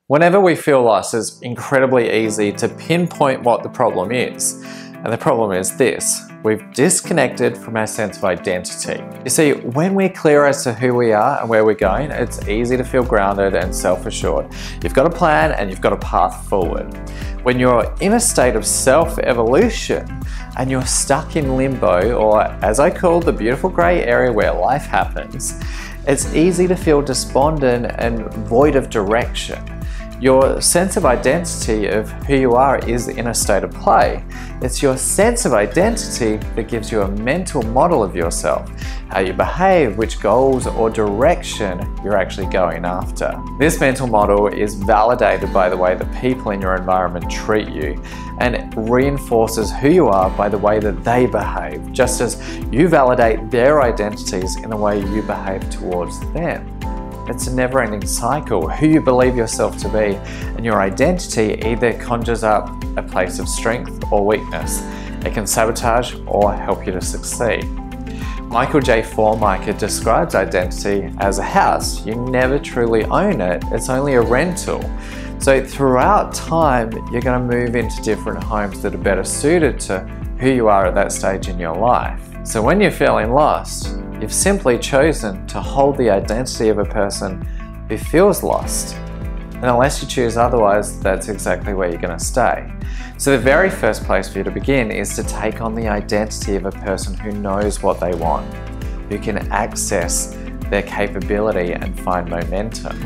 Whenever we feel lost, it's incredibly easy to pinpoint what the problem is. And the problem is this: we've disconnected from our sense of identity. You see, when we're clear as to who we are and where we're going, it's easy to feel grounded and self-assured. You've got a plan and you've got a path forward. When you're in a state of self-evolution and you're stuck in limbo, or as I call the beautiful grey area where life happens, it's easy to feel despondent and void of direction. Your sense of identity of who you are is in a state of play. It's your sense of identity that gives you a mental model of yourself, how you behave, which goals or direction you're actually going after. This mental model is validated by the way the people in your environment treat you, and it reinforces who you are by the way that they behave, just as you validate their identities in the way you behave towards them. It's a never-ending cycle. Who you believe yourself to be and your identity either conjures up a place of strength or weakness. It can sabotage or help you to succeed. Michael J. Formica describes identity as a house. You never truly own it, it's only a rental. So throughout time, you're going to move into different homes that are better suited to who you are at that stage in your life. So when you're feeling lost, you've simply chosen to hold the identity of a person who feels lost. And unless you choose otherwise, that's exactly where you're going to stay. So the very first place for you to begin is to take on the identity of a person who knows what they want, who can access their capability and find momentum.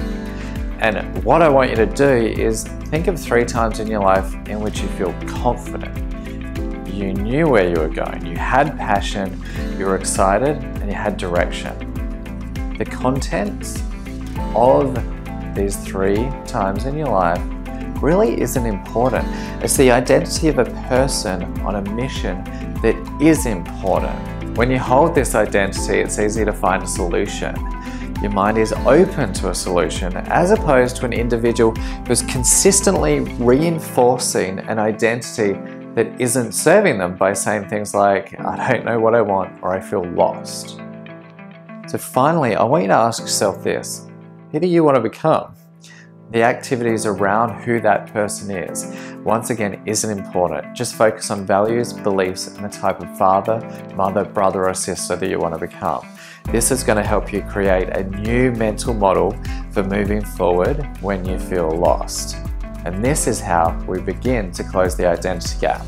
And what I want you to do is think of 3 times in your life in which you feel confident. You knew where you were going, you had passion, you were excited, and you had direction. The contents of these 3 times in your life really isn't important. It's the identity of a person on a mission that is important. When you hold this identity, it's easy to find a solution. Your mind is open to a solution, as opposed to an individual who's consistently reinforcing an identity that isn't serving them by saying things like, I don't know what I want, or I feel lost. So finally, I want you to ask yourself this: who do you want to become? The activities around who that person is, once again, isn't important. Just focus on values, beliefs, and the type of father, mother, brother, or sister that you want to become. This is going to help you create a new mental model for moving forward when you feel lost. And this is how we begin to close the identity gap.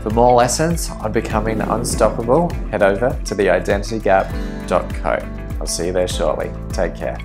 For more lessons on becoming unstoppable, head over to theidentitygap.co. I'll see you there shortly. Take care.